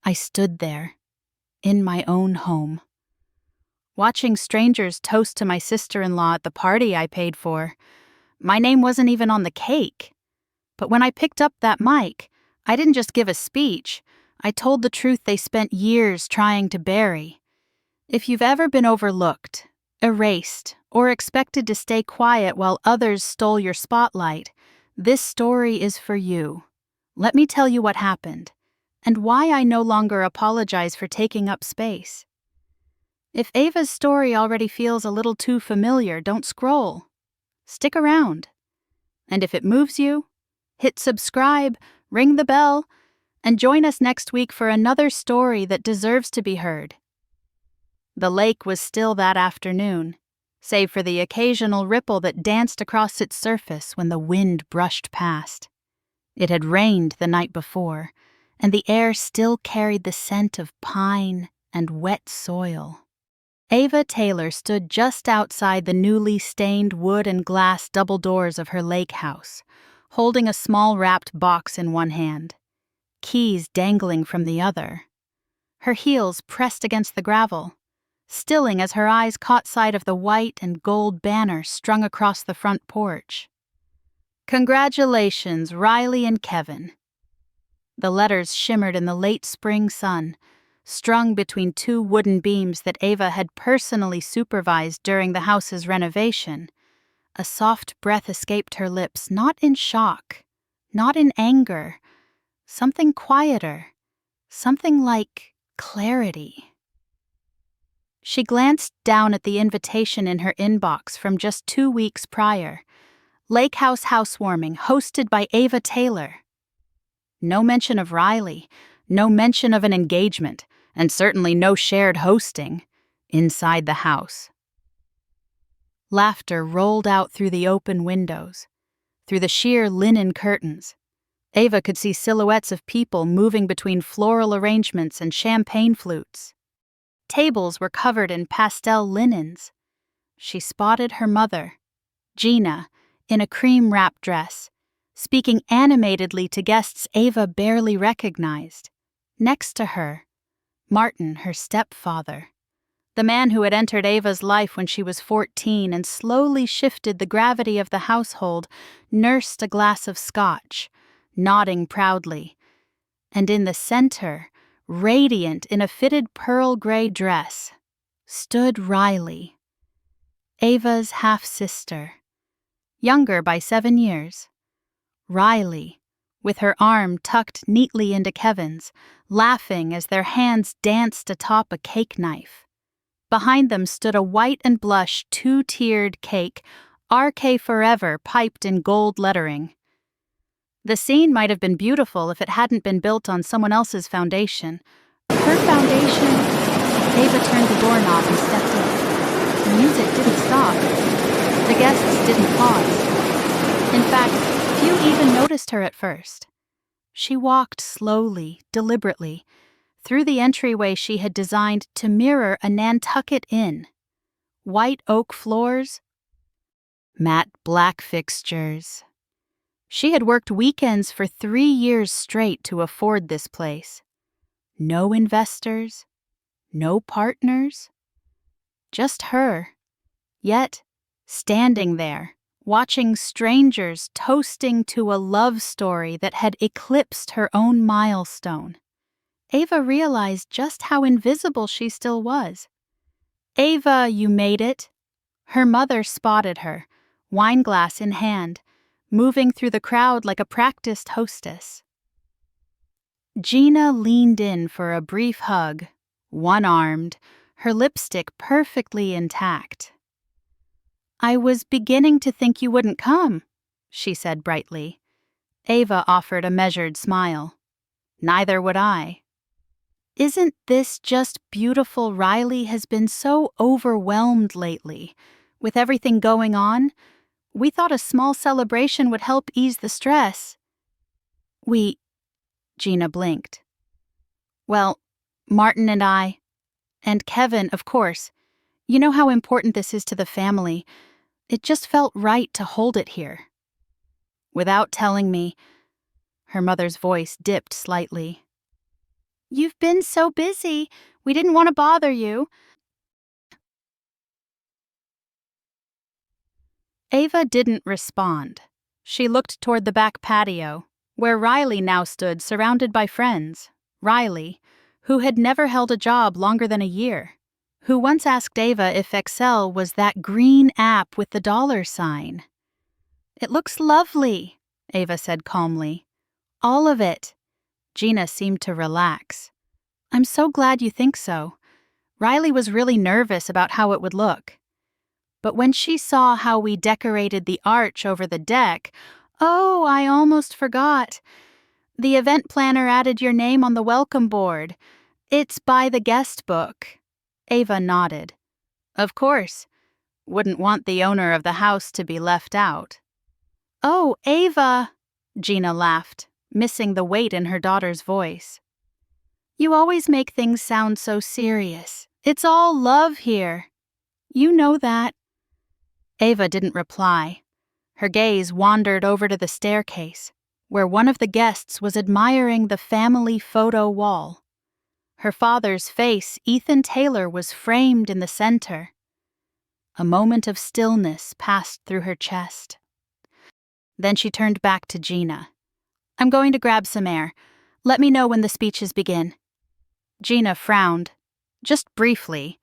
I stood there, in my own home, watching strangers toast to my sister-in-law at the party I paid for. My name wasn't even on the cake. But when I picked up that mic, I didn't just give a speech. I told the truth they spent years trying to bury. If you've ever been overlooked, erased, or expected to stay quiet while others stole your spotlight, this story is for you. Let me tell you what happened, and why I no longer apologize for taking up space. If Ava's story already feels a little too familiar, don't scroll. Stick around. And if it moves you, hit subscribe, ring the bell, and join us next week for another story that deserves to be heard. The lake was still that afternoon, save for the occasional ripple that danced across its surface when the wind brushed past. It had rained the night before, and the air still carried the scent of pine and wet soil. Ava Taylor stood just outside the newly stained wood and glass double doors of her lake house, holding a small wrapped box in one hand, keys dangling from the other. Her heels pressed against the gravel, stilling as her eyes caught sight of the white and gold banner strung across the front porch. "Congratulations, Riley and Kevin." The letters shimmered in the late spring sun, strung between two wooden beams that Ava had personally supervised during the house's renovation. A soft breath escaped her lips, not in shock, not in anger, something quieter, something like clarity. She glanced down at the invitation in her inbox from just 2 weeks prior. Lake House Housewarming, hosted by Ava Taylor. No mention of Riley, no mention of an engagement, and certainly no shared hosting inside the house. Laughter rolled out through the open windows, through the sheer linen curtains. Ava could see silhouettes of people moving between floral arrangements and champagne flutes. Tables were covered in pastel linens. She spotted her mother, Gina, in a cream-wrap dress, speaking animatedly to guests Ava barely recognized. Next to her, Martin, her stepfather, the man who had entered Ava's life when she was 14 and slowly shifted the gravity of the household, nursed a glass of scotch, nodding proudly. And in the center, radiant in a fitted pearl gray dress, stood Riley, Ava's half-sister, younger by 7 years. Riley, with her arm tucked neatly into Kevin's, laughing as their hands danced atop a cake knife. Behind them stood a white and blush 2-tiered cake, RK Forever, piped in gold lettering. The scene might have been beautiful if it hadn't been built on someone else's foundation. Her foundation? Ava turned the doorknob and stepped in. The music didn't stop. The guests didn't pause. In fact, few even noticed her at first. She walked slowly, deliberately, through the entryway she had designed to mirror a Nantucket inn. White oak floors, matte black fixtures. She had worked weekends for 3 years straight to afford this place. No investors, no partners, just her. Yet, standing there, watching strangers toasting to a love story that had eclipsed her own milestone, Ava realized just how invisible she still was. "Ava, you made it." Her mother spotted her, wineglass in hand, moving through the crowd like a practiced hostess. Gina leaned in for a brief hug, one-armed, her lipstick perfectly intact. "I was beginning to think you wouldn't come," she said brightly. Ava offered a measured smile. "Neither would I." "Isn't this just beautiful? Riley has been so overwhelmed lately, with everything going on. We thought a small celebration would help ease the stress." Gina blinked. "Well, Martin and I, and Kevin, of course. You know how important this is to the family. It just felt right to hold it here." "Without telling me," her mother's voice dipped slightly. You've been so busy. We didn't want to bother you. Ava didn't respond. She looked toward the back patio, where Riley now stood surrounded by friends. Riley, who had never held a job longer than a year, who once asked Ava if Excel was that green app with the dollar sign. It looks lovely, Ava said calmly. All of it. Gina seemed to relax. I'm so glad you think so. Riley was really nervous about how it would look. But when she saw how we decorated the arch over the deck, oh, I almost forgot. The event planner added your name on the welcome board. It's by the guest book. Ava nodded. Of course. Wouldn't want the owner of the house to be left out. Oh, Ava, Gina laughed, missing the weight in her daughter's voice. You always make things sound so serious. It's all love here. You know that. Ava didn't reply. Her gaze wandered over to the staircase, where one of the guests was admiring the family photo wall. Her father's face, Ethan Taylor, was framed in the center. A moment of stillness passed through her chest. Then she turned back to Gina. I'm going to grab some air. Let me know when the speeches begin. Gina frowned, just briefly,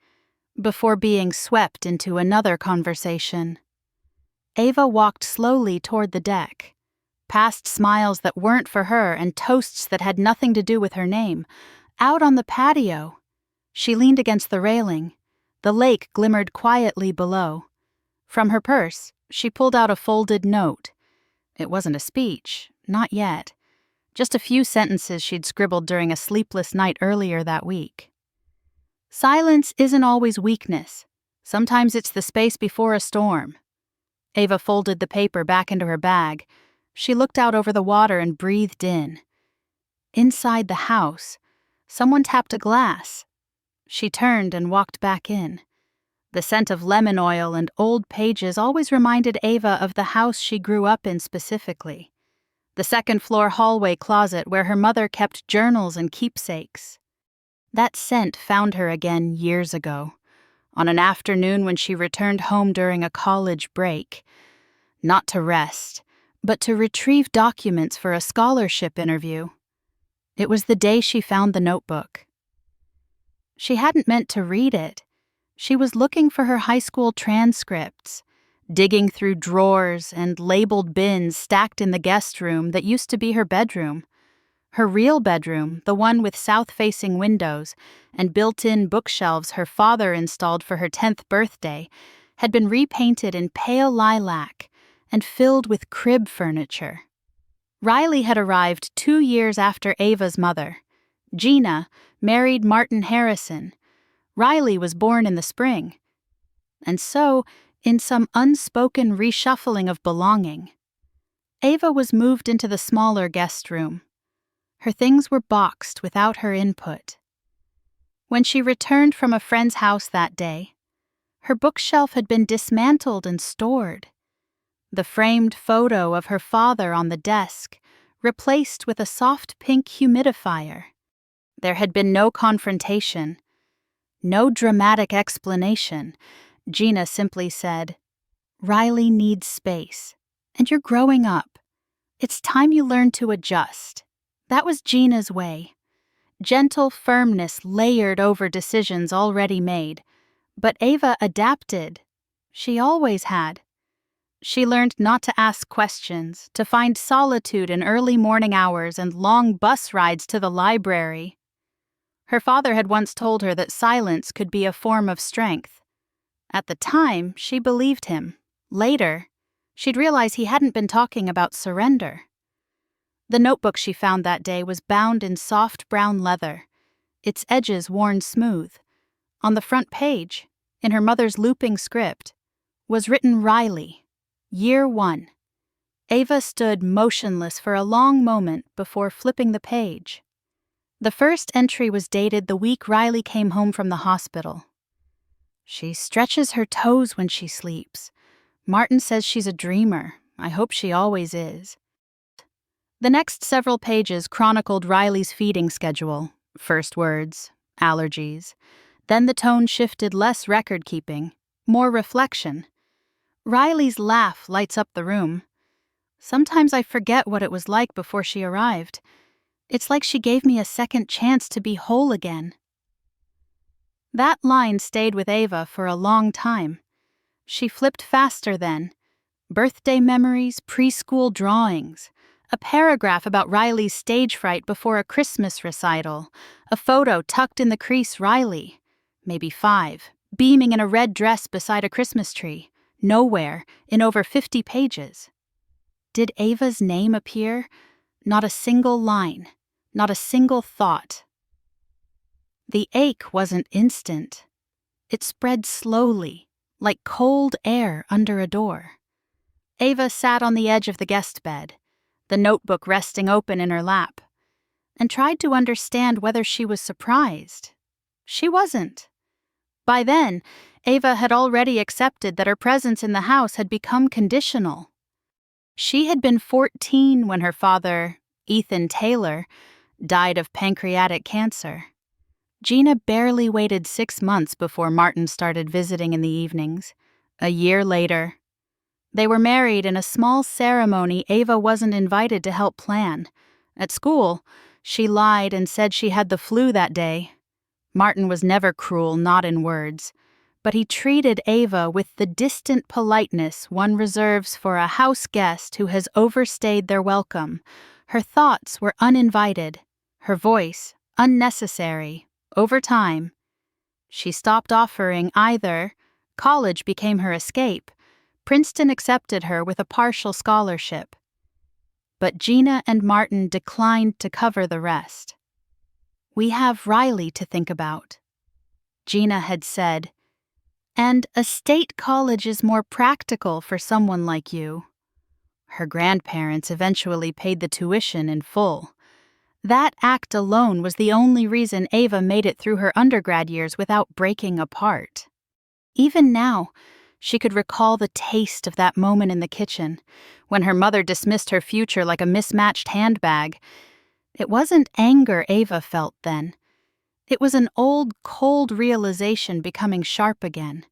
before being swept into another conversation. Ava walked slowly toward the deck, past smiles that weren't for her and toasts that had nothing to do with her name. Out on the patio, she leaned against the railing. The lake glimmered quietly below. From her purse, she pulled out a folded note. It wasn't a speech, not yet. Just a few sentences she'd scribbled during a sleepless night earlier that week. Silence isn't always weakness. Sometimes it's the space before a storm. Ava folded the paper back into her bag. She looked out over the water and breathed in. Inside the house, someone tapped a glass. She turned and walked back in. The scent of lemon oil and old pages always reminded Ava of the house she grew up in specifically. The second-floor hallway closet where her mother kept journals and keepsakes. That scent found her again years ago, on an afternoon when she returned home during a college break. Not to rest, but to retrieve documents for a scholarship interview. It was the day she found the notebook. She hadn't meant to read it. She was looking for her high school transcripts, digging through drawers and labeled bins stacked in the guest room that used to be her bedroom. Her real bedroom, the one with south-facing windows and built-in bookshelves her father installed for her 10th birthday, had been repainted in pale lilac and filled with crib furniture. Riley had arrived 2 years after Ava's mother. Gina married Martin Harrison. Riley was born in the spring. And so, in some unspoken reshuffling of belonging, Ava was moved into the smaller guest room. Her things were boxed without her input. When she returned from a friend's house that day, her bookshelf had been dismantled and stored. The framed photo of her father on the desk, replaced with a soft pink humidifier. There had been no confrontation, no dramatic explanation. Gina simply said, Riley needs space, and you're growing up. It's time you learn to adjust. That was Gina's way. Gentle firmness layered over decisions already made. But Ava adapted. She always had. She learned not to ask questions, to find solitude in early morning hours and long bus rides to the library. Her father had once told her that silence could be a form of strength. At the time, she believed him. Later, she'd realize he hadn't been talking about surrender. The notebook she found that day was bound in soft brown leather, its edges worn smooth. On the front page, in her mother's looping script, was written Riley, Year 1. Ava stood motionless for a long moment before flipping the page. The first entry was dated the week Riley came home from the hospital. She stretches her toes when she sleeps. Martin says she's a dreamer. I hope she always is. The next several pages chronicled Riley's feeding schedule, First words, allergies. Then the tone shifted, less record-keeping, more reflection. Riley's laugh lights up the room. Sometimes I forget what it was like before she arrived. It's like she gave me a second chance to be whole again. That line stayed with Ava for a long time. She flipped faster then. Birthday memories, preschool drawings, a paragraph about Riley's stage fright before a Christmas recital, a photo tucked in the crease Riley, maybe 5, beaming in a red dress beside a Christmas tree, nowhere, in over 50 pages. Did Ava's name appear? Not a single line, not a single thought. The ache wasn't instant. It spread slowly, like cold air under a door. Ava sat on the edge of the guest bed, the notebook resting open in her lap, and tried to understand whether she was surprised. She wasn't. By then, Ava had already accepted that her presence in the house had become conditional. She had been 14 when her father, Ethan Taylor, died of pancreatic cancer. Gina barely waited 6 months before Martin started visiting in the evenings. A year later, they were married in a small ceremony Ava wasn't invited to help plan. At school, she lied and said she had the flu that day. Martin was never cruel, not in words, but he treated Ava with the distant politeness one reserves for a house guest who has overstayed their welcome. Her thoughts were uninvited, her voice unnecessary. Over time, she stopped offering either. College became her escape. Princeton accepted her with a partial scholarship. But Gina and Martin declined to cover the rest. "We have Riley to think about," Gina had said, "and a state college is more practical for someone like you." Her grandparents eventually paid the tuition in full. That act alone was the only reason Ava made it through her undergrad years without breaking apart. Even now, she could recall the taste of that moment in the kitchen, when her mother dismissed her future like a mismatched handbag. It wasn't anger Ava felt then. It was an old, cold realization becoming sharp again.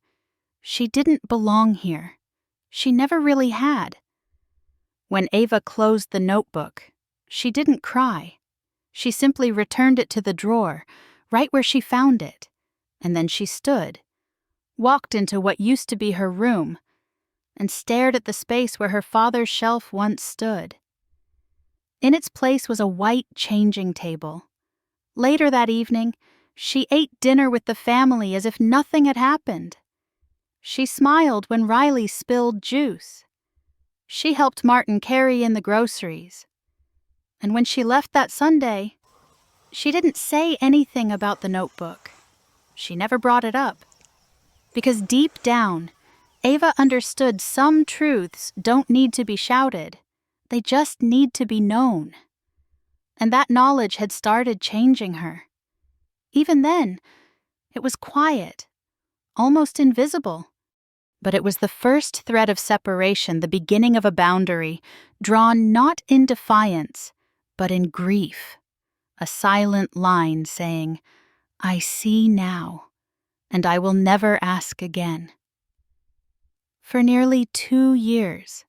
She didn't belong here. She never really had. When Ava closed the notebook, she didn't cry. She simply returned it to the drawer, right where she found it, and then she stood, walked into what used to be her room, and stared at the space where her father's shelf once stood. In its place was a white changing table. Later that evening, she ate dinner with the family as if nothing had happened. She smiled when Riley spilled juice. She helped Martin carry in the groceries. And when she left that Sunday, she didn't say anything about the notebook. She never brought it up. Because deep down, Ava understood some truths don't need to be shouted. They just need to be known. And that knowledge had started changing her. Even then, it was quiet, almost invisible. But it was the first thread of separation, the beginning of a boundary, drawn not in defiance, but in grief. A silent line saying, "I see now, and I will never ask again." For nearly 2 years,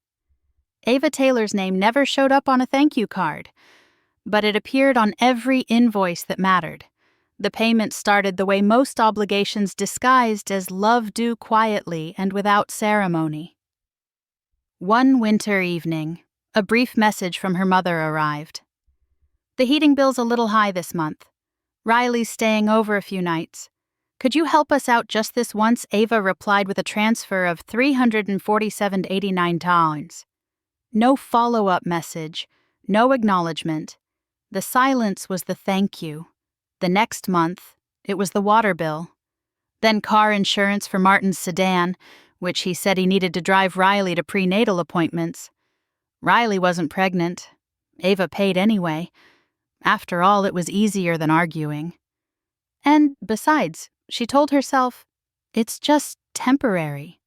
Ava Taylor's name never showed up on a thank you card, but it appeared on every invoice that mattered. The payment started the way most obligations, disguised as love due quietly and without ceremony. One winter evening, a brief message from her mother arrived. "The heating bill's a little high this month. Riley's staying over a few nights. Could you help us out just this once?" Ava replied with a transfer of $347.89. No follow-up message, no acknowledgement. The silence was the thank you. The next month, it was the water bill. Then car insurance for Martin's sedan, which he said he needed to drive Riley to prenatal appointments. Riley wasn't pregnant. Ava paid anyway. After all, it was easier than arguing. And besides, she told herself, it's just temporary.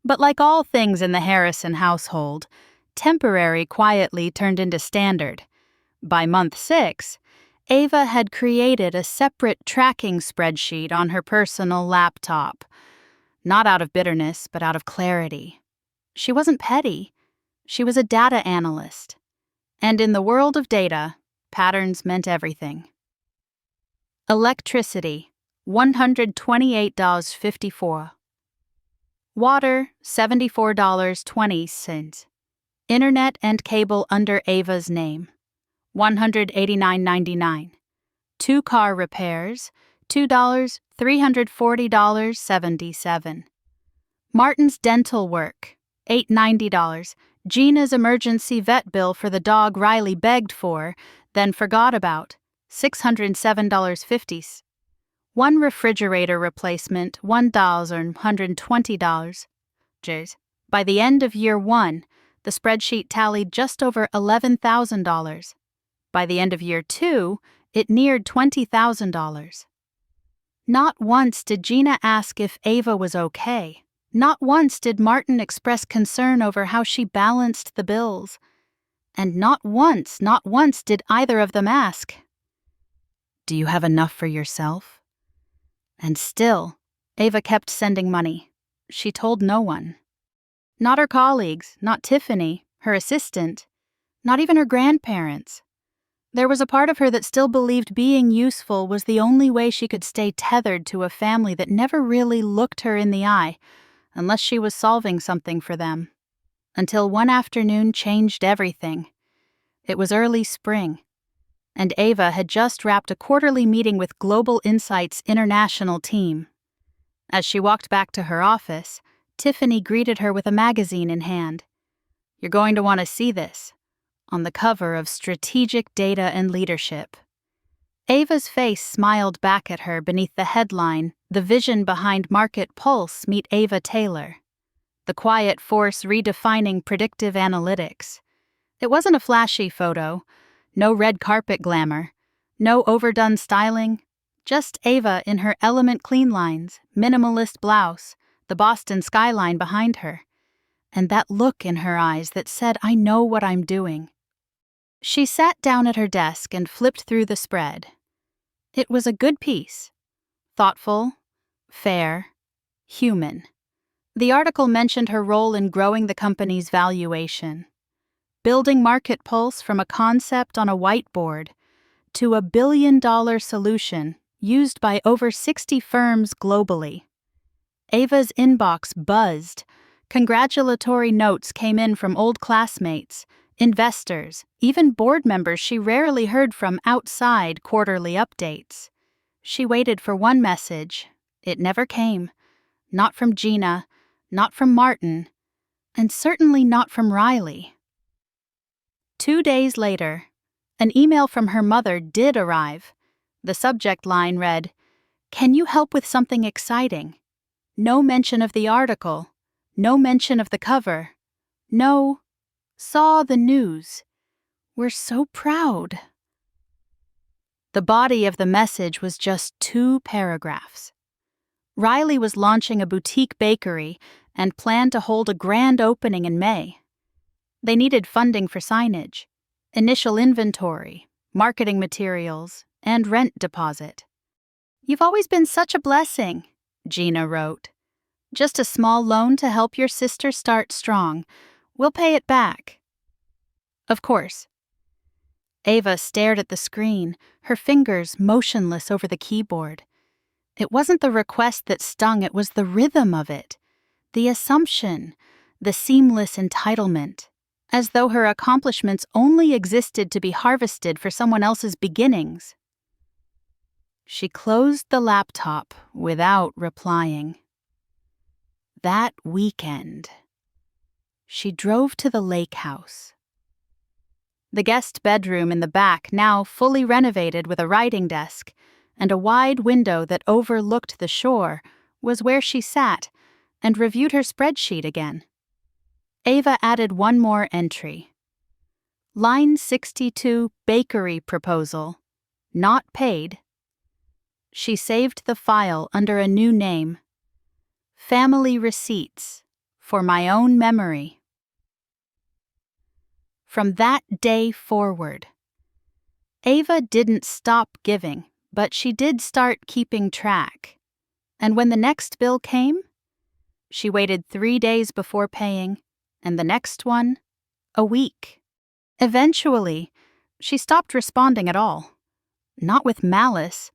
But like all things in the Harrison household, temporary quietly turned into standard. By month 6, Ava had created a separate tracking spreadsheet on her personal laptop, not out of bitterness, but out of clarity. She wasn't petty. She was a data analyst. And in the world of data, patterns meant everything. Electricity, $128.54. Water, $74.20. Internet and cable under Ava's name, $189.99. Two-car repairs, $2, $340.77. Martin's dental work, $890. Gina's emergency vet bill for the dog Riley begged for, then forgot about, $607.50. One refrigerator replacement, $1,120. By the end of year one, the spreadsheet tallied just over $11,000. By the end of year two, it neared $20,000. Not once did Gina ask if Ava was okay. Not once did Martin express concern over how she balanced the bills. And not once did either of them ask, "Do you have enough for yourself?" And still, Ava kept sending money. She told no one. Not her colleagues, not Tiffany, her assistant, not even her grandparents. There was a part of her that still believed being useful was the only way she could stay tethered to a family that never really looked her in the eye, unless she was solving something for them. Until one afternoon changed everything. It was early spring, and Ava had just wrapped a quarterly meeting with Global Insight's international team. As she walked back to her office, Tiffany greeted her with a magazine in hand. "You're going to want to see this," on the cover of Strategic Data and Leadership. Ava's face smiled back at her beneath the headline, "The Vision Behind Market Pulse Meet Ava Taylor." The quiet force redefining predictive analytics. It wasn't a flashy photo, no red carpet glamour, no overdone styling, just Ava in her element clean lines, minimalist blouse, the Boston skyline behind her, and that look in her eyes that said, "I know what I'm doing." She sat down at her desk and flipped through the spread. It was a good piece. Thoughtful, fair, human. The article mentioned her role in growing the company's valuation. Building Market Pulse from a concept on a whiteboard to a billion-dollar solution used by over 60 firms globally. Ava's inbox buzzed. Congratulatory notes came in from old classmates, investors, even board members she rarely heard from outside quarterly updates. She waited for one message. It never came. Not from Gina, not from Martin, and certainly not from Riley. 2 days later, an email from her mother did arrive. The subject line read, "Can you help with something exciting?" No mention of the article. No mention of the cover. No, "Saw the news. We're so proud." The body of the message was just 2 paragraphs. Riley was launching a boutique bakery and planned to hold a grand opening in May. They needed funding for signage, initial inventory, marketing materials, and rent deposit. "You've always been such a blessing," Gina wrote. "Just a small loan to help your sister start strong. We'll pay it back." Of course. Ava stared at the screen, her fingers motionless over the keyboard. It wasn't the request that stung, it was the rhythm of it, the assumption, the seamless entitlement, as though her accomplishments only existed to be harvested for someone else's beginnings. She closed the laptop without replying. That weekend, she drove to the lake house. The guest bedroom in the back, now fully renovated with a writing desk and a wide window that overlooked the shore, was where she sat and reviewed her spreadsheet again. Ava added one more entry. Line 62, bakery proposal. Not paid. She saved the file under a new name. Family receipts, for my own memory. From that day forward, Ava didn't stop giving, but she did start keeping track. And when the next bill came, she waited 3 days before paying, and the next one, a week. Eventually, she stopped responding at all. Not with malice,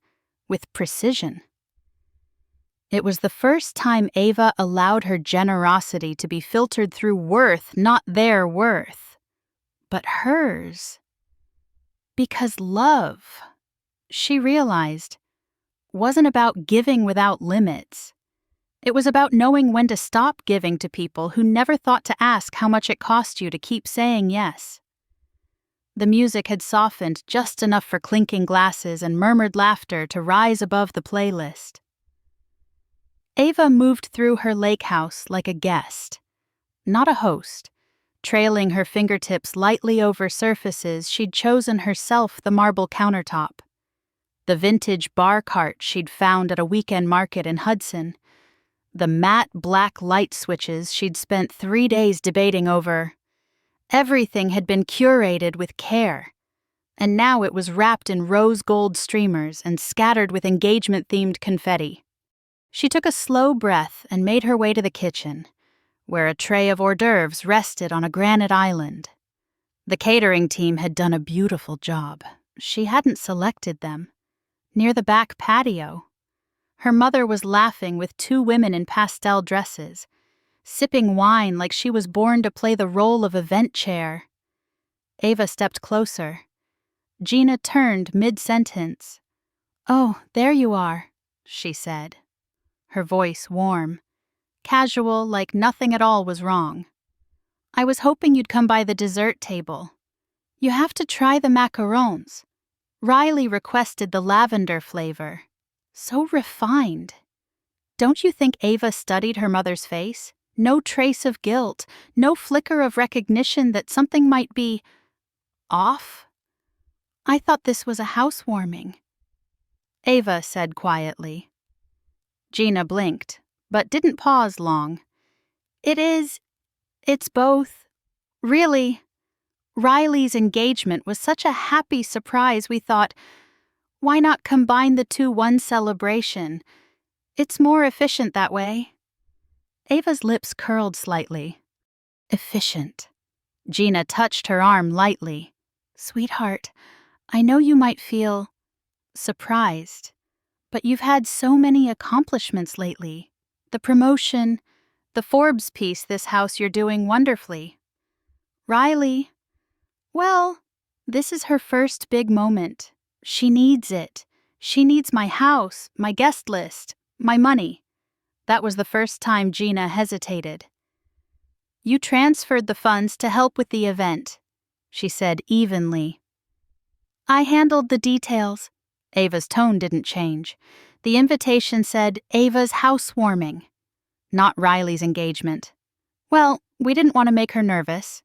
with precision. It was the first time Ava allowed her generosity to be filtered through worth, not their worth, but hers. Because love, she realized, wasn't about giving without limits. It was about knowing when to stop giving to people who never thought to ask how much it cost you to keep saying yes. The music had softened just enough for clinking glasses and murmured laughter to rise above the playlist. Ava moved through her lake house like a guest, not a host, trailing her fingertips lightly over surfaces she'd chosen herself the marble countertop. The vintage bar cart she'd found at a weekend market in Hudson. The matte black light switches she'd spent 3 days debating over. Everything had been curated with care, and now it was wrapped in rose gold streamers and scattered with engagement-themed confetti. She took a slow breath and made her way to the kitchen, where a tray of hors d'oeuvres rested on a granite island. The catering team had done a beautiful job. She hadn't selected them. Near the back patio, her mother was laughing with 2 women in pastel dresses, sipping wine like she was born to play the role of event chair. Ava stepped closer. Gina turned mid-sentence. "Oh, there you are," she said, her voice warm, casual like nothing at all was wrong. "I was hoping you'd come by the dessert table. You have to try the macarons. Riley requested the lavender flavor. So refined." Don't you think Ava studied her mother's face? No trace of guilt, no flicker of recognition that something might be off? "I thought this was a housewarming," Ava said quietly. Gina blinked, but didn't pause long. It's both. Really, Riley's engagement was such a happy surprise we thought, why not combine the two one celebration? It's more efficient that way. Ava's lips curled slightly. Efficient. Gina touched her arm lightly. "Sweetheart, I know you might feel surprised, but you've had so many accomplishments lately. The promotion, the Forbes piece this house, you're doing wonderfully. Riley, well, this is her first big moment. She needs it. She needs my house, my guest list, my money." That was the first time Gina hesitated. "You transferred the funds to help with the event," she said evenly. "I handled the details." Ava's tone didn't change. The invitation said Ava's housewarming, not Riley's engagement. "Well, we didn't want to make her nervous,"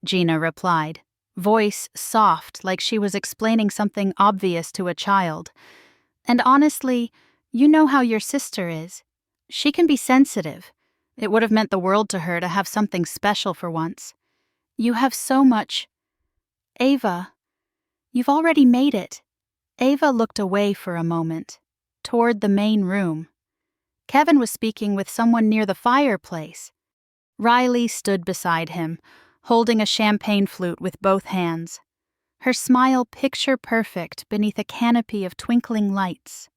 Gina replied, voice soft like she was explaining something obvious to a child. "And honestly, you know how your sister is. She can be sensitive. It would have meant the world to her to have something special for once. You have so much. Ava, you've already made it." Ava looked away for a moment, toward the main room. Kevin was speaking with someone near the fireplace. Riley stood beside him, holding a champagne flute with both hands, her smile picture-perfect beneath a canopy of twinkling lights.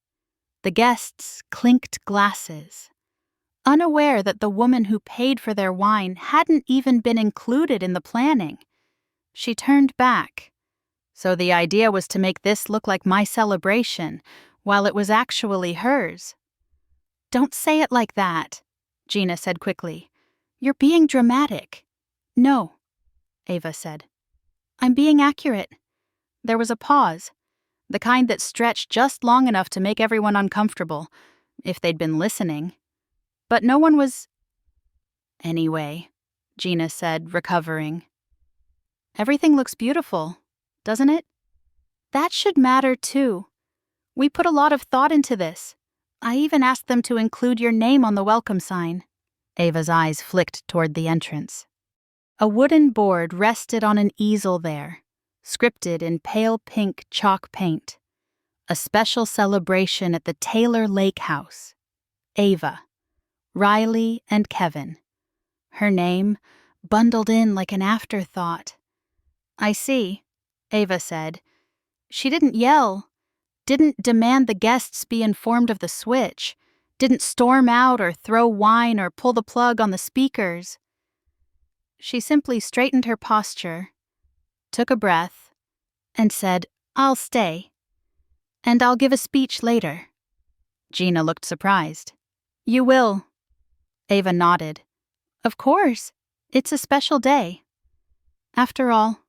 The guests clinked glasses, unaware that the woman who paid for their wine hadn't even been included in the planning. She turned back. So the idea was to make this look like my celebration, while it was actually hers. "Don't say it like that," Gina said quickly. "You're being dramatic." "No," Ava said. "I'm being accurate." There was a pause, the kind that stretched just long enough to make everyone uncomfortable, if they'd been listening. But no one was. "Anyway," Gina said, recovering. "Everything looks beautiful, doesn't it? That should matter too. We put a lot of thought into this. I even asked them to include your name on the welcome sign." Ava's eyes flicked toward the entrance. A wooden board rested on an easel there, scripted in pale pink chalk paint. A special celebration at the Taylor Lake House. Ava, Riley, and Kevin. Her name, bundled in like an afterthought. "I see," Ava said. She didn't yell, didn't demand the guests be informed of the switch, didn't storm out or throw wine or pull the plug on the speakers. She simply straightened her posture, took a breath, and said, "I'll stay. And I'll give a speech later." Gina looked surprised. "You will?" Ava nodded. "Of course. It's a special day." After all.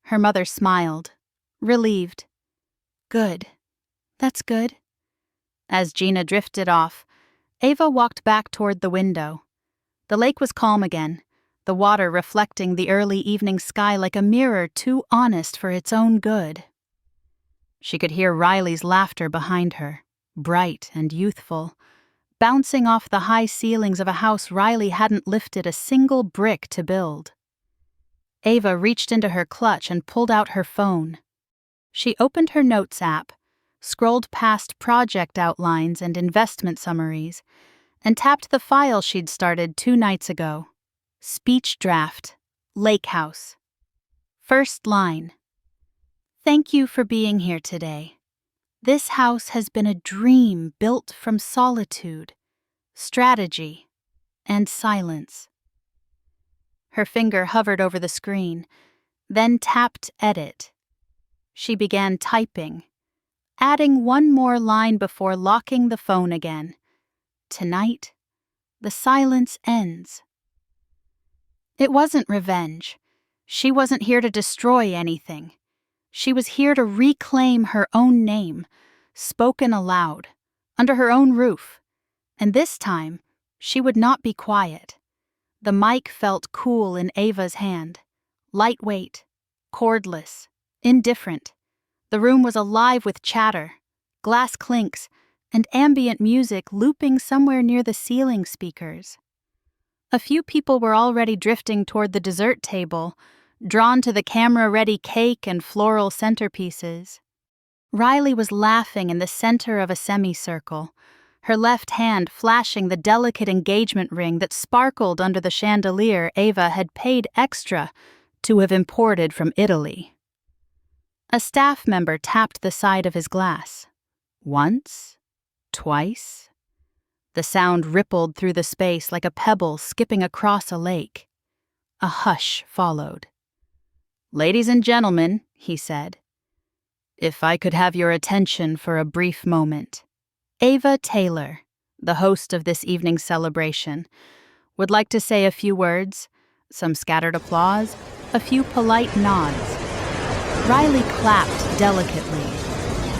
Her mother smiled, relieved. "Good. That's good." As Gina drifted off, Ava walked back toward the window. The lake was calm again, the water reflecting the early evening sky like a mirror too honest for its own good. She could hear Riley's laughter behind her, bright and youthful, bouncing off the high ceilings of a house Riley hadn't lifted a single brick to build. Ava reached into her clutch and pulled out her phone. She opened her notes app, scrolled past project outlines and investment summaries, and tapped the file she'd started 2 nights ago. Speech draft, Lake House. First line. "Thank you for being here today. This house has been a dream built from solitude, strategy, and silence." Her finger hovered over the screen, then tapped edit. She began typing, adding one more line before locking the phone again. Tonight, the silence ends. It wasn't revenge. She wasn't here to destroy anything. She was here to reclaim her own name, spoken aloud, under her own roof. And this time, she would not be quiet. The mic felt cool in Ava's hand, lightweight, cordless, indifferent. The room was alive with chatter, glass clinks, and ambient music looping somewhere near the ceiling speakers. A few people were already drifting toward the dessert table, drawn to the camera-ready cake and floral centerpieces. Riley was laughing in the center of a semicircle, her left hand flashing the delicate engagement ring that sparkled under the chandelier Ava had paid extra to have imported from Italy. A staff member tapped the side of his glass. Once, twice. The sound rippled through the space like a pebble skipping across a lake. A hush followed. "Ladies and gentlemen," he said, "if I could have your attention for a brief moment. Ava Taylor, the host of this evening's celebration, would like to say a few words, some scattered applause, a few polite nods." Riley clapped delicately,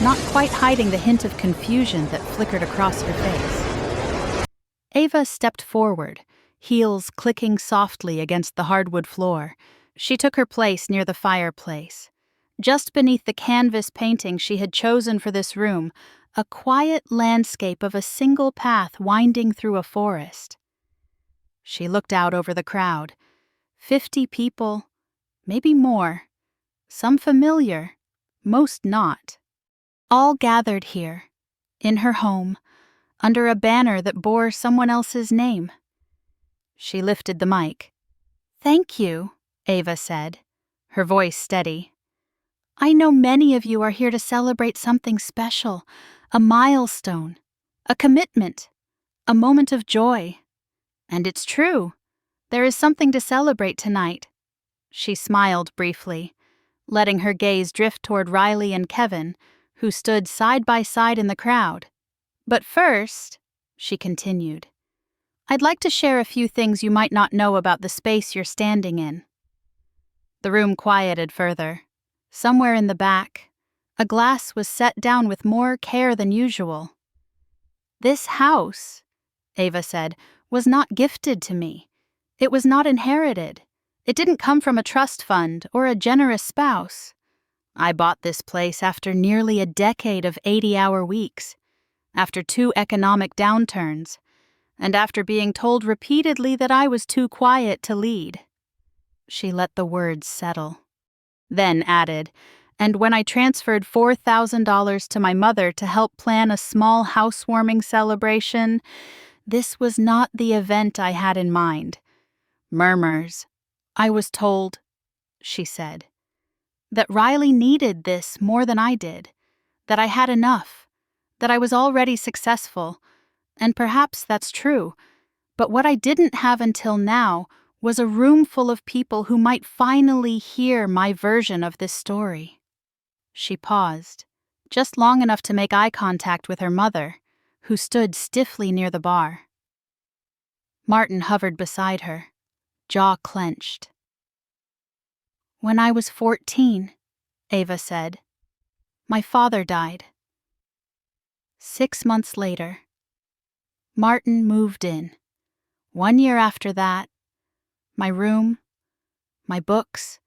not quite hiding the hint of confusion that flickered across her face. Ava stepped forward, heels clicking softly against the hardwood floor. She took her place near the fireplace. Just beneath the canvas painting she had chosen for this room, a quiet landscape of a single path winding through a forest. She looked out over the crowd. 50 people, maybe more. Some familiar, most not. All gathered here, in her home, under a banner that bore someone else's name. She lifted the mic. "Thank you," Ava said, her voice steady. "I know many of you are here to celebrate something special, a milestone, a commitment, a moment of joy. And it's true, there is something to celebrate tonight." She smiled briefly, letting her gaze drift toward Riley and Kevin, who stood side by side in the crowd. "But first," she continued, "I'd like to share a few things you might not know about the space you're standing in." The room quieted further. Somewhere in the back, a glass was set down with more care than usual. "This house," Ava said, "was not gifted to me. It was not inherited. It didn't come from a trust fund or a generous spouse. I bought this place after nearly a decade of 80-hour weeks, after 2 economic downturns, and after being told repeatedly that I was too quiet to lead." She let the words settle. then added, "And when I transferred $4,000 to my mother to help plan a small housewarming celebration, this was not the event I had in mind." Murmurs. "I was told," she said, "that Riley needed this more than I did, that I had enough, that I was already successful, and perhaps that's true, but what I didn't have until now was a room full of people who might finally hear my version of this story." She paused, just long enough to make eye contact with her mother, who stood stiffly near the bar. Martin hovered beside her, jaw clenched. "When I was 14, Ava said, my father died. 6 months later, Martin moved in. 1 year after that, my room, my books,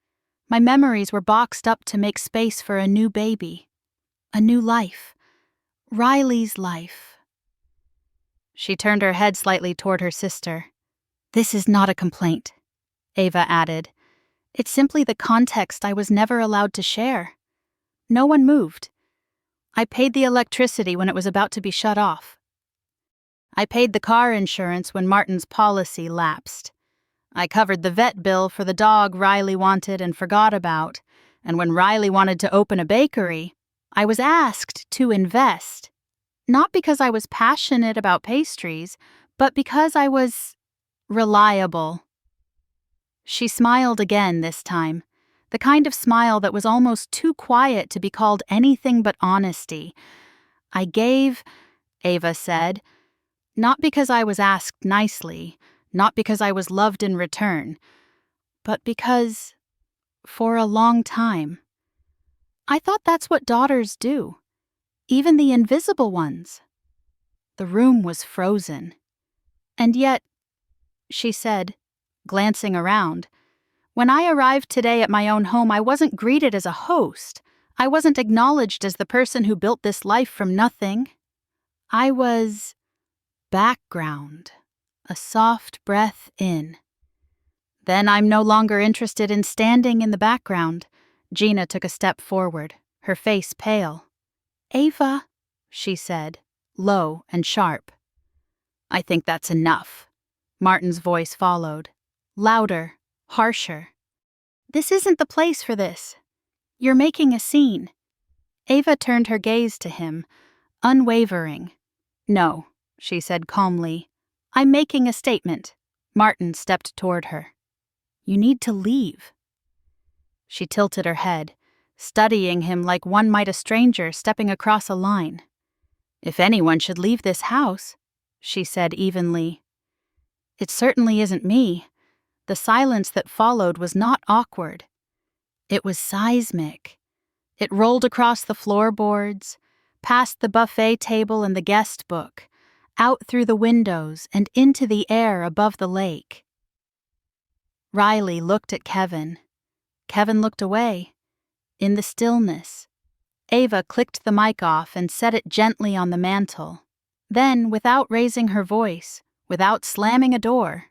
my memories were boxed up to make space for a new baby, a new life, Riley's life." She turned her head slightly toward her sister. "This is not a complaint," Ava added. "It's simply the context I was never allowed to share. No one moved. I paid the electricity when it was about to be shut off. I paid the car insurance when Martin's policy lapsed. I covered the vet bill for the dog Riley wanted and forgot about, and when Riley wanted to open a bakery, I was asked to invest. Not because I was passionate about pastries, but because I was reliable." She smiled again this time, the kind of smile that was almost too quiet to be called anything but honesty. "I gave," Ava said, "not because I was asked nicely, not because I was loved in return, but because, for a long time, I thought that's what daughters do, even the invisible ones." The room was frozen. "And yet," she said, glancing around, "when I arrived today at my own home, I wasn't greeted as a host. I wasn't acknowledged as the person who built this life from nothing. I was background, a soft breath in. Then I'm no longer interested in standing in the background." Gina took a step forward, her face pale. "Ava," she said, low and sharp. "I think that's enough." Martin's voice followed, louder, harsher. "This isn't the place for this. You're making a scene." Ava turned her gaze to him, unwavering. "No," she said calmly. "I'm making a statement." Martin stepped toward her. "You need to leave." She tilted her head, studying him like one might a stranger stepping across a line. "If anyone should leave this house," she said evenly, "it certainly isn't me." The silence that followed was not awkward. It was seismic. It rolled across the floorboards, past the buffet table and the guest book, out through the windows and into the air above the lake. Riley looked at Kevin. Kevin looked away. In the stillness, Ava clicked the mic off and set it gently on the mantel. Then, without raising her voice, without slamming a door,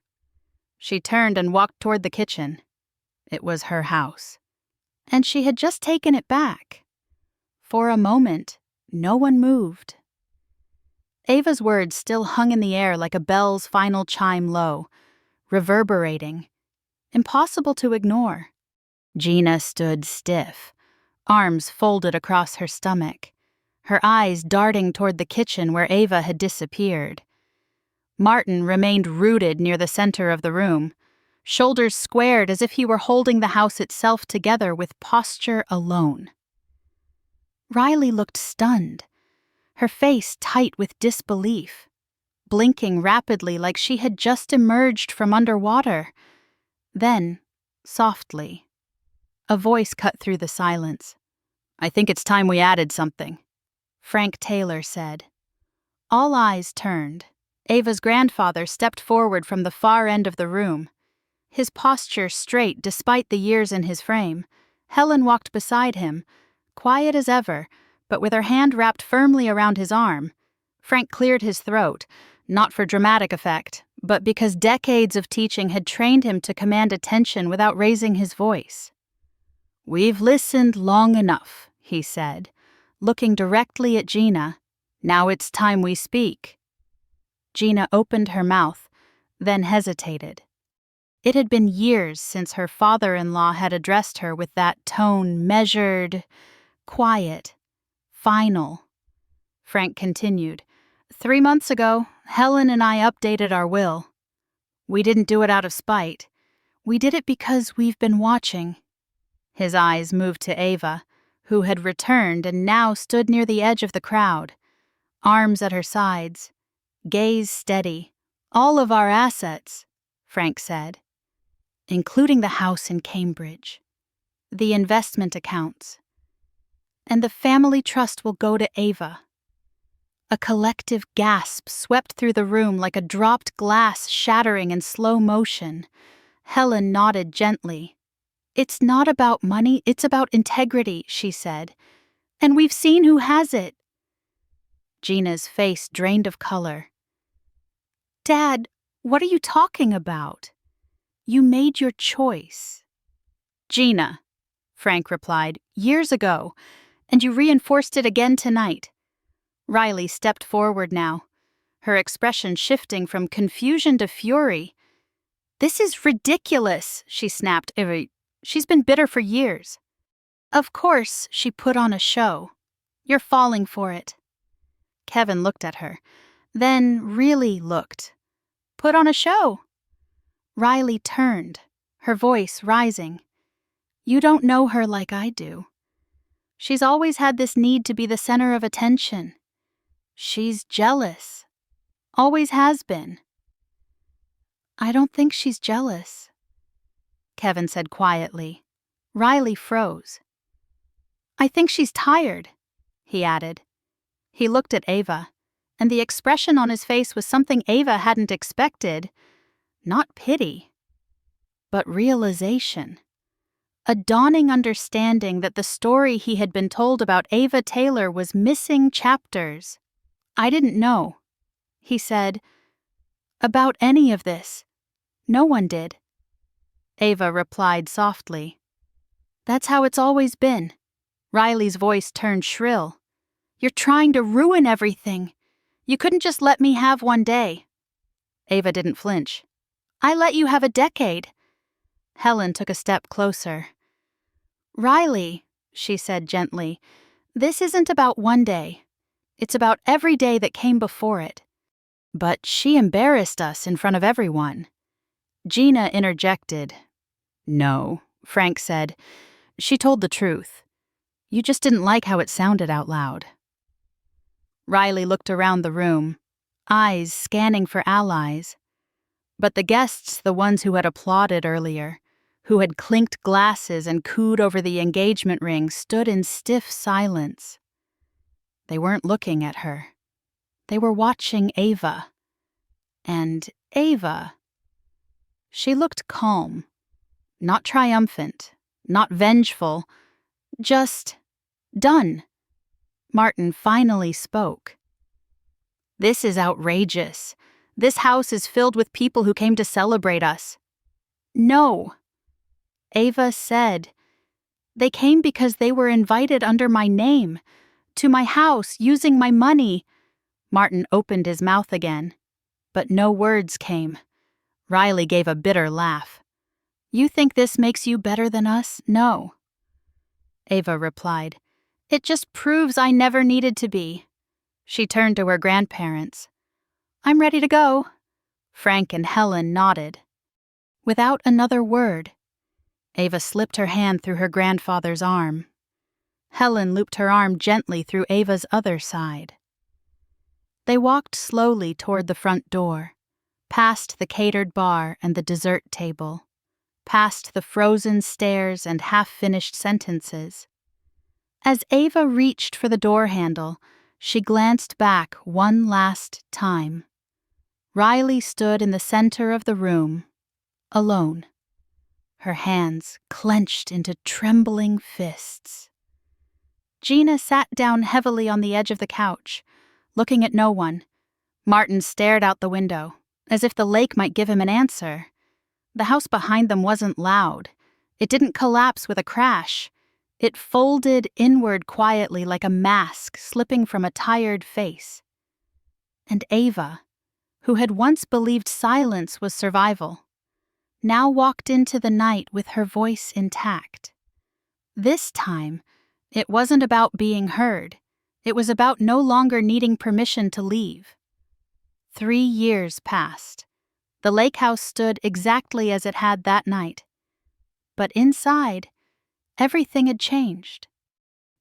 she turned and walked toward the kitchen. It was her house. And she had just taken it back. For a moment, no one moved. Ava's words still hung in the air like a bell's final chime low, reverberating, impossible to ignore. Gina stood stiff, arms folded across her stomach, her eyes darting toward the kitchen where Ava had disappeared. Martin remained rooted near the center of the room, shoulders squared as if he were holding the house itself together with posture alone. Riley looked stunned, her face tight with disbelief, blinking rapidly like she had just emerged from underwater. Then, softly, a voice cut through the silence. "I think it's time we added something," Frank Taylor said. All eyes turned. Ava's grandfather stepped forward from the far end of the room, his posture straight despite the years in his frame. Helen walked beside him, quiet as ever, but with her hand wrapped firmly around his arm. Frank cleared his throat, not for dramatic effect, but because decades of teaching had trained him to command attention without raising his voice. "We've listened long enough," he said, looking directly at Gina. "Now it's time we speak." Gina opened her mouth, then hesitated. It had been years since her father-in-law had addressed her with that tone, measured, quiet, final. Frank continued, "3 months ago, Helen and I updated our will. We didn't do it out of spite. We did it because we've been watching." His eyes moved to Ava, who had returned and now stood near the edge of the crowd, arms at her sides, gaze steady. "All of our assets," Frank said, "including the house in Cambridge, the investment accounts, and the family trust will go to Ava." A collective gasp swept through the room like a dropped glass shattering in slow motion. Helen nodded gently. "It's not about money, it's about integrity," she said. "And we've seen who has it." Gina's face drained of color. "Dad, what are you talking about? You made your choice." "Gina," Frank replied, "years ago, and you reinforced it again tonight." Riley stepped forward now, her expression shifting from confusion to fury. "This is ridiculous," she snapped. "She's been bitter for years." "Of course she put on a show. You're falling for it." Kevin looked at her, then really looked. "Put on a show?" Riley turned, her voice rising. "You don't know her like I do. She's always had this need to be the center of attention. She's jealous. Always has been." "I don't think she's jealous," Kevin said quietly. Riley froze. "I think she's tired," he added. He looked at Ava, and the expression on his face was something Ava hadn't expected. Not pity, but realization. A dawning understanding that the story he had been told about Ava Taylor was missing chapters. "I didn't know," he said, "about any of this. No one did." Ava replied softly, "That's how it's always been." Riley's voice turned shrill. "You're trying to ruin everything. You couldn't just let me have one day." Ava didn't flinch. "I let you have a decade." Helen took a step closer. "Riley," she said gently, "this isn't about one day. It's about every day that came before it." "But she embarrassed us in front of everyone." Gina interjected. "No," Frank said. "She told the truth. You just didn't like how it sounded out loud." Riley looked around the room, eyes scanning for allies. But the guests, the ones who had applauded earlier, who had clinked glasses and cooed over the engagement ring, stood in stiff silence. They weren't looking at her. They were watching Ava. And Ava. She looked calm, not triumphant, not vengeful, just done. Martin finally spoke. "This is outrageous. This house is filled with people who came to celebrate us." "No," Ava said. "They came because they were invited under my name, to my house, using my money." Martin opened his mouth again, but no words came. Riley gave a bitter laugh. "You think this makes you better than us? No." Ava replied, "It just proves I never needed to be." She turned to her grandparents. "I'm ready to go." Frank and Helen nodded. Without another word, Ava slipped her hand through her grandfather's arm. Helen looped her arm gently through Ava's other side. They walked slowly toward the front door, past the catered bar and the dessert table, past the frozen stares and half-finished sentences. As Ava reached for the door handle, she glanced back one last time. Riley stood in the center of the room, alone, her hands clenched into trembling fists. Gina sat down heavily on the edge of the couch, looking at no one. Martin stared out the window, as if the lake might give him an answer. The house behind them wasn't loud. It didn't collapse with a crash. It folded inward quietly like a mask slipping from a tired face. And Ava, who had once believed silence was survival, now walked into the night with her voice intact. This time, it wasn't about being heard. It was about no longer needing permission to leave. 3 years passed. The lake house stood exactly as it had that night. But inside, everything had changed.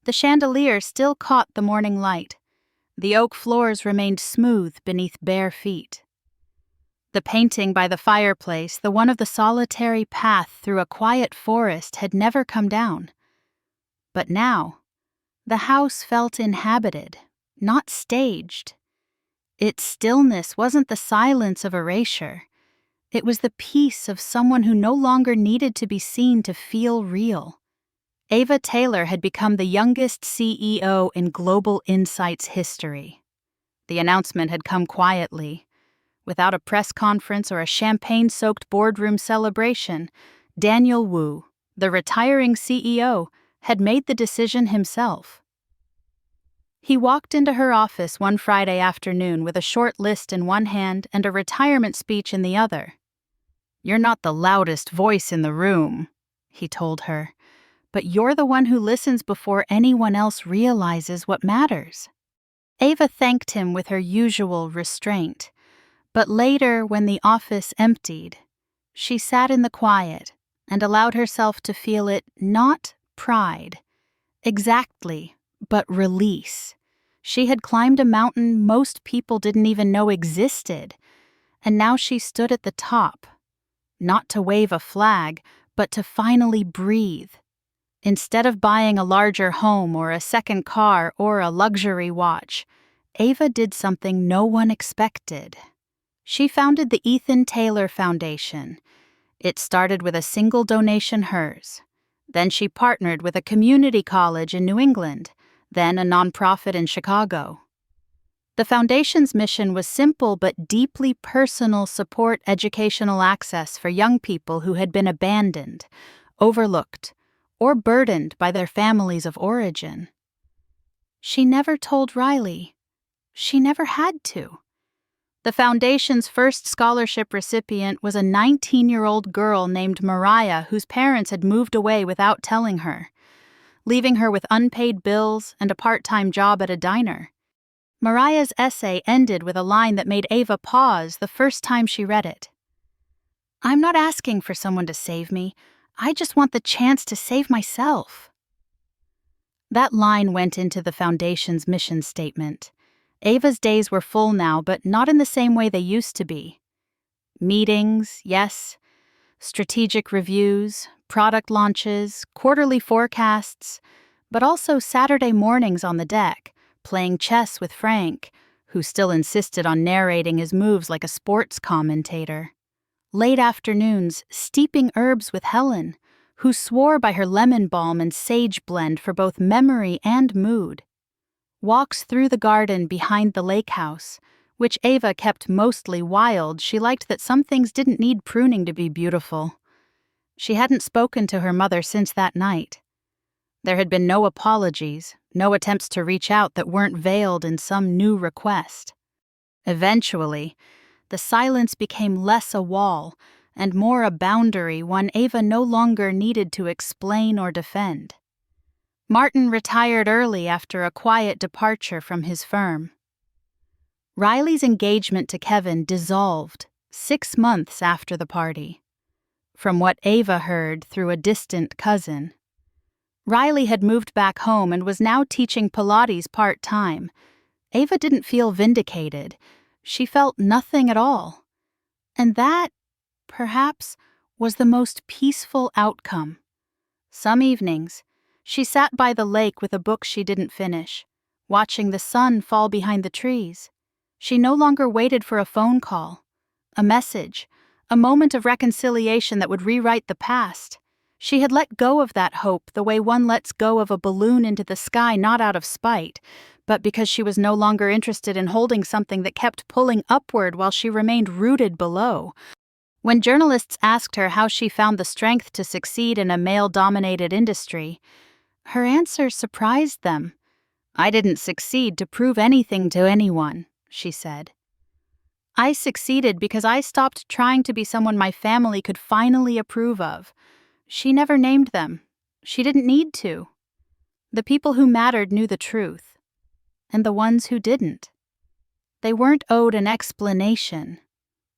The chandelier still caught the morning light. The oak floors remained smooth beneath bare feet. The painting by the fireplace, the one of the solitary path through a quiet forest, had never come down. But now, the house felt inhabited, not staged. Its stillness wasn't the silence of erasure. It was the peace of someone who no longer needed to be seen to feel real. Ava Taylor had become the youngest CEO in Global Insight's history. The announcement had come quietly. Without a press conference or a champagne-soaked boardroom celebration, Daniel Wu, the retiring CEO, had made the decision himself. He walked into her office one Friday afternoon with a short list in one hand and a retirement speech in the other. "You're not the loudest voice in the room," he told her, "but you're the one who listens before anyone else realizes what matters." Ava thanked him with her usual restraint. But later, when the office emptied, she sat in the quiet and allowed herself to feel it not pride, exactly, but release. She had climbed a mountain most people didn't even know existed, and now she stood at the top, not to wave a flag, but to finally breathe. Instead of buying a larger home or a second car or a luxury watch, Ava did something no one expected. She founded the Ethan Taylor Foundation. It started with a single donation, hers. Then she partnered with a community college in New England, then a nonprofit in Chicago. The foundation's mission was simple but deeply personal: support educational access for young people who had been abandoned, overlooked, or burdened by their families of origin. She never told Riley. She never had to. The foundation's first scholarship recipient was a 19-year-old girl named Mariah, whose parents had moved away without telling her, leaving her with unpaid bills and a part-time job at a diner. Mariah's essay ended with a line that made Ava pause the first time she read it. "I'm not asking for someone to save me. I just want the chance to save myself." That line went into the foundation's mission statement. Ava's days were full now, but not in the same way they used to be. Meetings, yes. Strategic reviews, product launches, quarterly forecasts, but also Saturday mornings on the deck, playing chess with Frank, who still insisted on narrating his moves like a sports commentator. Late afternoons, steeping herbs with Helen, who swore by her lemon balm and sage blend for both memory and mood. Walks through the garden behind the lake house, which Ava kept mostly wild. She liked that some things didn't need pruning to be beautiful. She hadn't spoken to her mother since that night. There had been no apologies, no attempts to reach out that weren't veiled in some new request. Eventually, the silence became less a wall and more a boundary, one Ava no longer needed to explain or defend. Martin retired early after a quiet departure from his firm. Riley's engagement to Kevin dissolved 6 months after the party. From what Ava heard through a distant cousin, Riley had moved back home and was now teaching Pilates part-time. Ava didn't feel vindicated. She felt nothing at all. And that, perhaps, was the most peaceful outcome. Some evenings, she sat by the lake with a book she didn't finish, watching the sun fall behind the trees. She no longer waited for a phone call, a message, a moment of reconciliation that would rewrite the past. She had let go of that hope the way one lets go of a balloon into the sky, not out of spite, but because she was no longer interested in holding something that kept pulling upward while she remained rooted below. When journalists asked her how she found the strength to succeed in a male-dominated industry, Her answer surprised them. "I didn't succeed to prove anything to anyone," she said. "I succeeded because I stopped trying to be someone my family could finally approve of." She never named them. She didn't need to. The people who mattered knew the truth, and the ones who didn't. They weren't owed an explanation.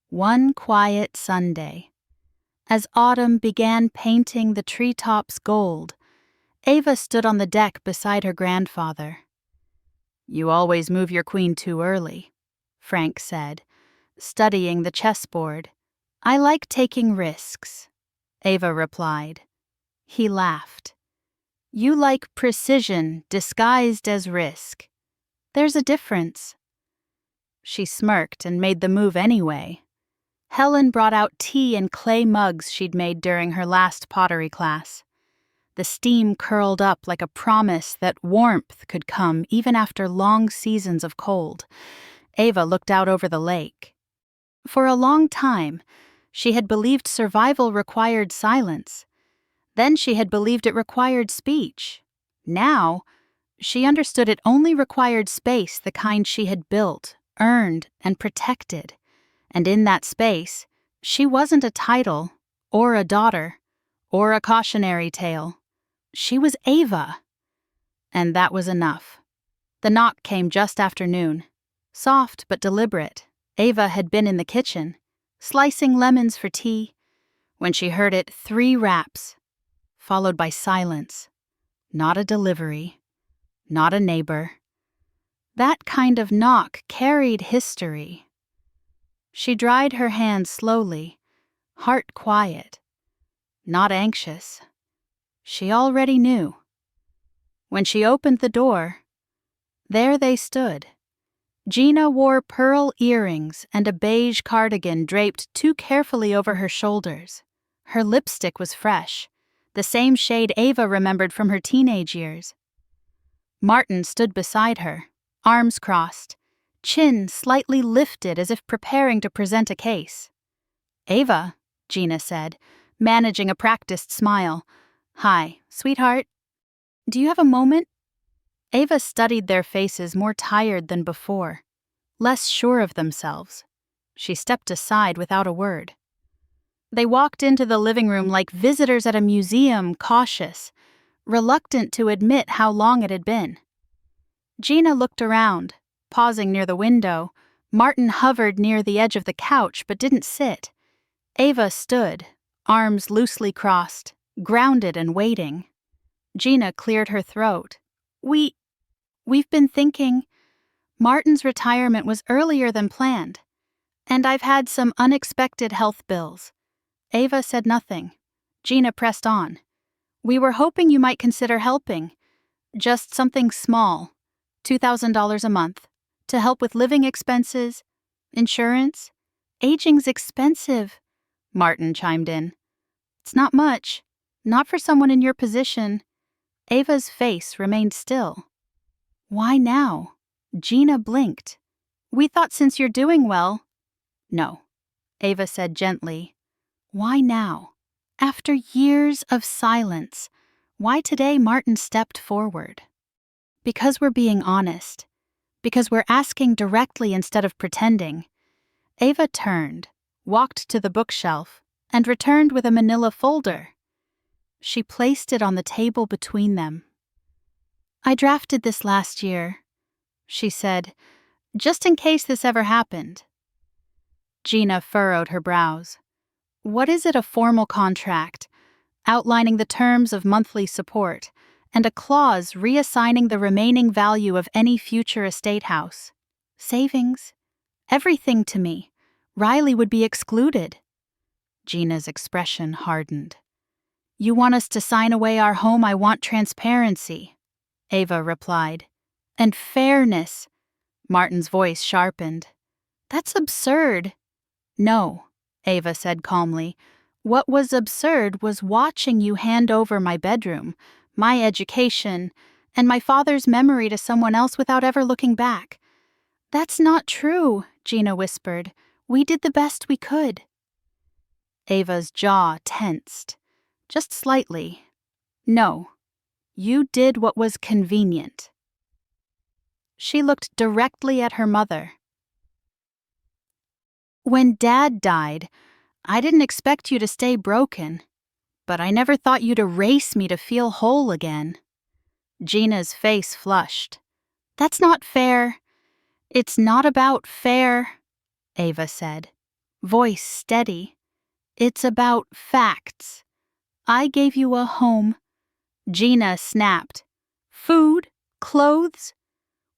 One quiet Sunday, as autumn began painting the treetops gold, Ava stood on the deck beside her grandfather. "You always move your queen too early," Frank said, studying the chessboard. "I like taking risks," Ava replied. He laughed. "You like precision disguised as risk. There's a difference." She smirked and made the move anyway. Helen brought out tea in clay mugs she'd made during her last pottery class. The steam curled up like a promise that warmth could come even after long seasons of cold. Ava looked out over the lake. For a long time, she had believed survival required silence. Then she had believed it required speech. Now, she understood it only required space, the kind she had built, earned, and protected. And in that space, she wasn't a title, or a daughter, or a cautionary tale. She was Ava. And that was enough. The knock came just after noon. Soft but deliberate, Ava had been in the kitchen, slicing lemons for tea. When she heard it, 3 raps, followed by silence. Not a delivery. Not a neighbor. That kind of knock carried history. She dried her hands slowly, heart quiet, not anxious. She already knew. When she opened the door, there they stood. Gina wore pearl earrings and a beige cardigan draped too carefully over her shoulders. Her lipstick was fresh, the same shade Ava remembered from her teenage years. Martin stood beside her, arms crossed, chin slightly lifted as if preparing to present a case. "Ava," Gina said, managing a practiced smile. "Hi, sweetheart. Do you have a moment?" Ava studied their faces, more tired than before, less sure of themselves. She stepped aside without a word. They walked into the living room like visitors at a museum, cautious, reluctant to admit how long it had been. Gina looked around, pausing near the window. Martin hovered near the edge of the couch but didn't sit. Ava stood, arms loosely crossed, grounded and waiting. Gina cleared her throat. We've been thinking. Martin's retirement was earlier than planned, and I've had some unexpected health bills." Ava said nothing. Gina pressed on. "We were hoping you might consider helping. Just something small, $2,000 a month, to help with living expenses, insurance." "Aging's expensive," Martin chimed in. "It's not much, not for someone in your position." Ava's face remained still. "Why now?" Gina blinked. "We thought since you're doing well." "No," Ava said gently. "Why now? After years of silence, why today?" Martin stepped forward. "Because we're being honest. Because we're asking directly instead of pretending." Ava turned, walked to the bookshelf, and returned with a manila folder. She placed it on the table between them. "I drafted this last year," she said, "just in case this ever happened." Gina furrowed her brows. "What is it? A formal contract, outlining the terms of monthly support, and a clause reassigning the remaining value of any future estate house. Savings. Everything to me. Riley would be excluded." Gina's expression hardened. "You want us to sign away our home? I want transparency," Ava replied. "And fairness." Martin's voice sharpened. "That's absurd." "No," Ava said calmly. "What was absurd was watching you hand over my bedroom, my education, and my father's memory to someone else without ever looking back." "That's not true," Gina whispered. "We did the best we could." Ava's jaw tensed, just slightly. "No, You did what was convenient. She looked directly at her mother. When Dad died, I didn't expect you to stay broken, but I never thought you'd erase me to feel whole again. Gina's face flushed. That's not fair. It's not about fair, Ava said, voice steady. It's about facts. I gave you a home. Gina snapped. Food, clothes.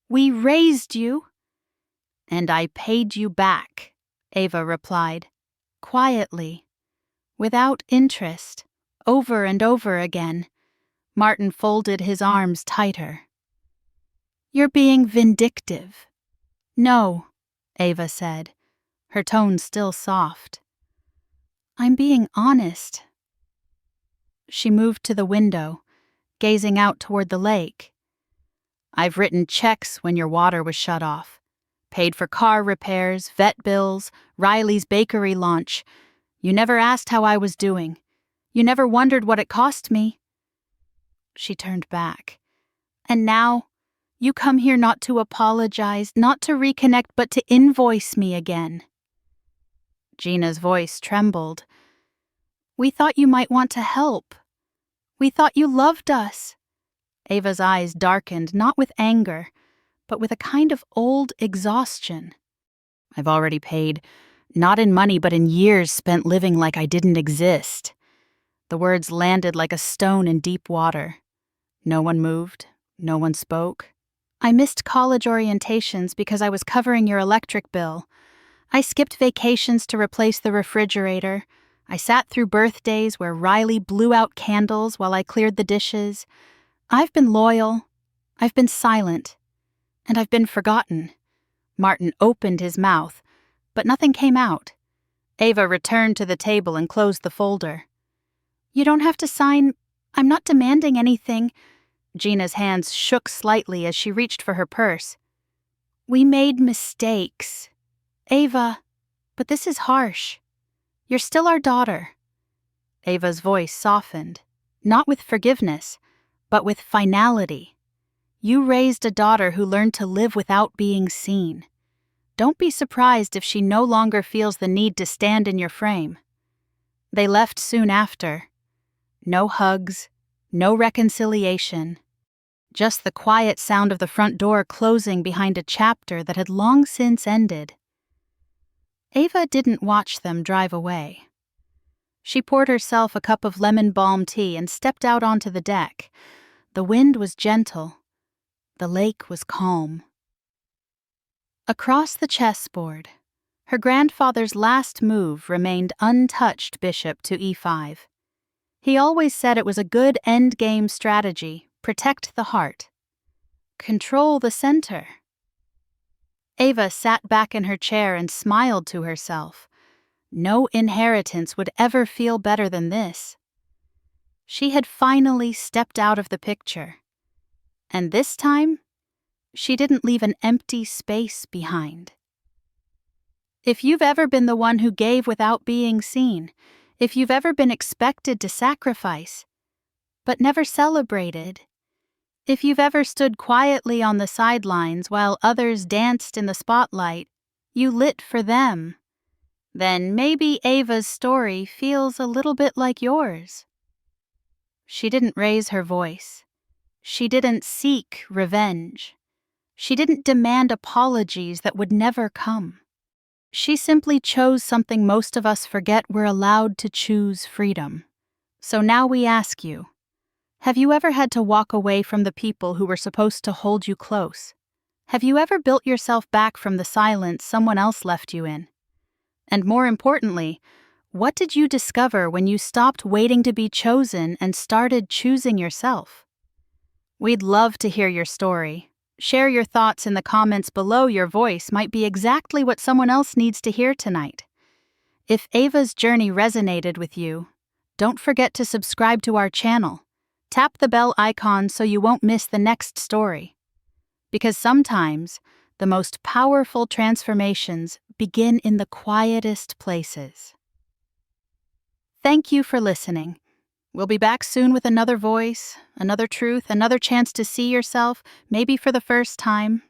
We raised you. And I paid you back, Ava replied, quietly, without interest, over and over again. Martin folded his arms tighter. You're being vindictive. No, Ava said, her tone still soft. I'm being honest. She moved to the window, gazing out toward the lake. I've written checks when your water was shut off. Paid for car repairs, vet bills, Riley's bakery launch. You never asked how I was doing. You never wondered what it cost me. She turned back. And now, you come here not to apologize, not to reconnect, but to invoice me again. Gina's voice trembled. We thought you might want to help. We thought you loved us. Ava's eyes darkened, not with anger, but with a kind of old exhaustion. I've already paid, not in money but in years spent living like I didn't exist. The words landed like a stone in deep water. No one moved, no one spoke. I missed college orientations because I was covering your electric bill. I skipped vacations to replace the refrigerator. I sat through birthdays where Riley blew out candles while I cleared the dishes. I've been loyal. I've been silent. And I've been forgotten. Martin opened his mouth, but nothing came out. Ava returned to the table and closed the folder. You don't have to sign. I'm not demanding anything. Gina's hands shook slightly as she reached for her purse. We made mistakes. Ava, but this is harsh. You're still our daughter. Ava's voice softened, not with forgiveness, but with finality. You raised a daughter who learned to live without being seen. Don't be surprised if she no longer feels the need to stand in your frame. They left soon after. No hugs, no reconciliation. Just the quiet sound of the front door closing behind a chapter that had long since ended. Ava didn't watch them drive away. She poured herself a cup of lemon balm tea and stepped out onto the deck. The wind was gentle. The lake was calm. Across the chessboard, her grandfather's last move remained untouched bishop to e5. He always said it was a good endgame strategy, protect the heart. Control the center. Ava sat back in her chair and smiled to herself. No inheritance would ever feel better than this. She had finally stepped out of the picture. And this time, she didn't leave an empty space behind. If you've ever been the one who gave without being seen, if you've ever been expected to sacrifice, but never celebrated, if you've ever stood quietly on the sidelines while others danced in the spotlight, you lit for them, then maybe Ava's story feels a little bit like yours. She didn't raise her voice. She didn't seek revenge. She didn't demand apologies that would never come. She simply chose something most of us forget we're allowed to choose: freedom. So now we ask you, have you ever had to walk away from the people who were supposed to hold you close? Have you ever built yourself back from the silence someone else left you in? And more importantly, what did you discover when you stopped waiting to be chosen and started choosing yourself? We'd love to hear your story. Share your thoughts in the comments below. Your voice might be exactly what someone else needs to hear tonight. If Ava's journey resonated with you, don't forget to subscribe to our channel. Tap the bell icon so you won't miss the next story. Because sometimes, the most powerful transformations begin in the quietest places. Thank you for listening. We'll be back soon with another voice, another truth, another chance to see yourself, maybe for the first time,